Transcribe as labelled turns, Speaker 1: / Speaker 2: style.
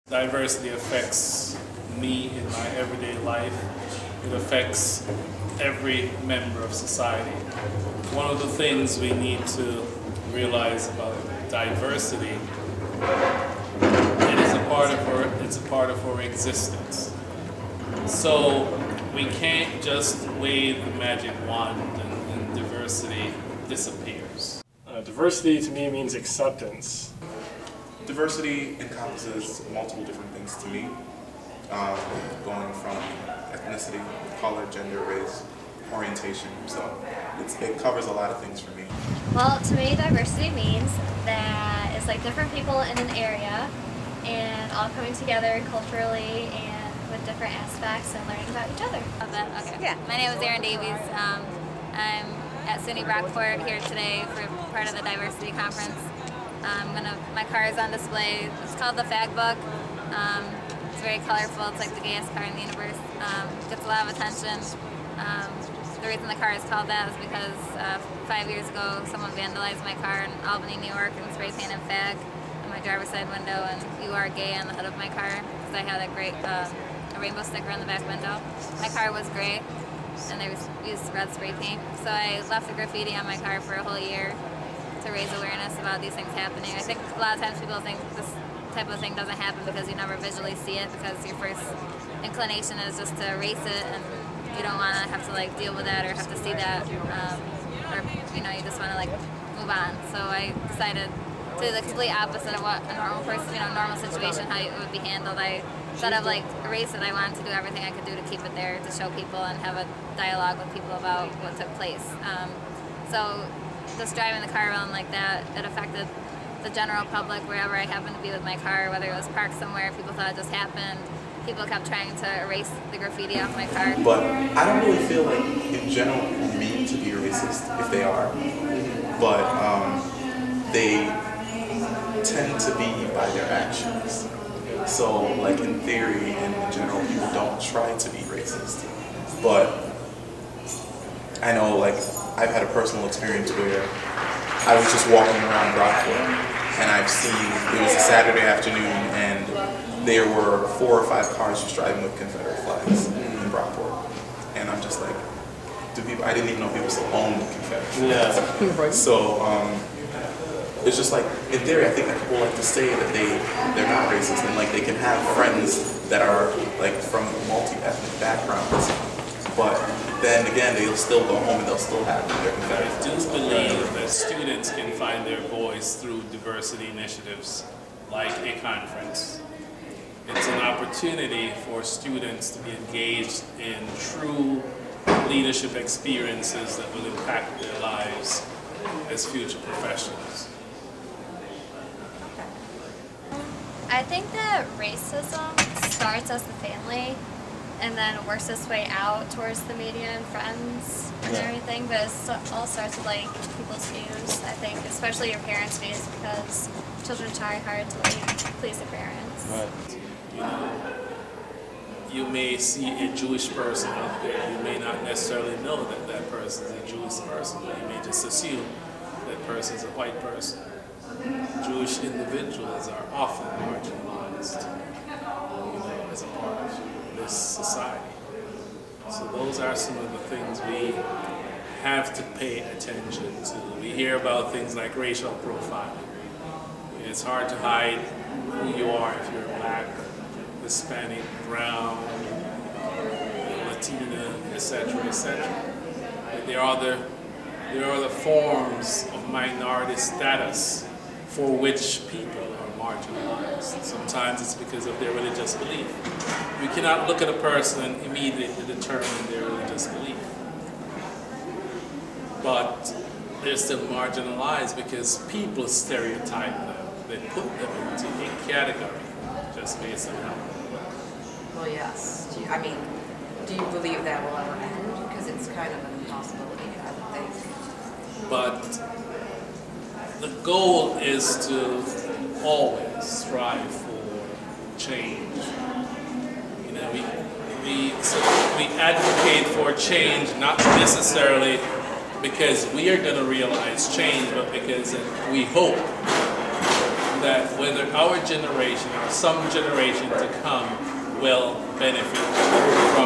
Speaker 1: Diversity affects me in my everyday life. It affects every member of society. One of the things we need to realize about diversity, it's a part of our existence. So we can't just wave the magic wand and diversity disappears.
Speaker 2: Diversity to me means acceptance.
Speaker 3: Diversity encompasses multiple different things to me, going from ethnicity, color, gender, race, orientation, so it covers a lot of things for me.
Speaker 4: Well, to me, diversity means that it's like different people in an area and all coming together culturally and with different aspects and learning about each other.
Speaker 5: Okay. Yeah. My name is Erin Davies. I'm at SUNY Brockport here today for part of the Diversity Conference. My car is on display. It's called the Fag Book. It's very colorful. It's like the gayest car in the universe. Gets a lot of attention. The reason the car is called that is because 5 years ago someone vandalized my car in Albany, New York and spray painted fag on my driver's side window and "You are gay" on the hood of my car because I had a rainbow sticker on the back window. My car was gray and they used red spray paint. So I left the graffiti on my car for a whole year to raise awareness about these things happening. I think a lot of times people think this type of thing doesn't happen because you never visually see it, because your first inclination is just to erase it and you don't want to have to like deal with that or have to see that, or you just want to like move on. So I decided to do the complete opposite of what a normal person, normal situation, how it would be handled. Instead of like erase it, I wanted to do everything I could do to keep it there, to show people and have a dialogue with people about what took place. So just driving the car around like that, it affected the general public wherever I happened to be with my car, whether it was parked somewhere, people thought it just happened. People kept trying to erase the graffiti off my car.
Speaker 3: But I don't really feel like, in general, people mean to be racist, if they are. But they tend to be by their actions. So, like in theory and in general, people don't try to be racist. But I know, like, I've had a personal experience where I was just walking around Brockport and I've seen, it was a Saturday afternoon and there were 4 or 5 cars just driving with Confederate flags in Brockport. And I'm just like, I didn't even know people still owned Confederate flags.
Speaker 2: Yeah.
Speaker 3: So it's just like, in theory, I think that people like to say that they're not racist and like they can have friends that are like from multi-ethnic backgrounds. But then again, they'll still go home and they'll still have their Confederate flags.
Speaker 1: I do believe that students can find their voice through diversity initiatives like a conference. It's an opportunity for students to be engaged in true leadership experiences that will impact their lives as future professionals.
Speaker 4: I think that racism starts as the family and then works its way out towards the media and friends and everything, but it all starts with like people's views, I think, especially your parents' views, because children try hard to please their parents.
Speaker 2: Right.
Speaker 1: You may see a Jewish person out there, you may not necessarily know that that person is a Jewish person, but you may just assume that person is a white person. Jewish individuals are often marginalized, as a part of this society. So those are some of the things we have to pay attention to. We hear about things like racial profiling. It's hard to hide who you are if you're black, Hispanic, brown, Latina, etc., etc. But there are the forms of minority status for which people are marginalized. Sometimes it's because of their religious belief. You cannot look at a person and immediately determine their religious belief. But they're still marginalized because people stereotype them. They put them into a category just based on how they look.
Speaker 6: Well, yes. Do you believe that will ever end? Because it's kind of an impossibility, I would think.
Speaker 1: But the goal is to always strive for change. We advocate for change not necessarily because we are going to realize change, but because we hope that whether our generation or some generation to come will benefit from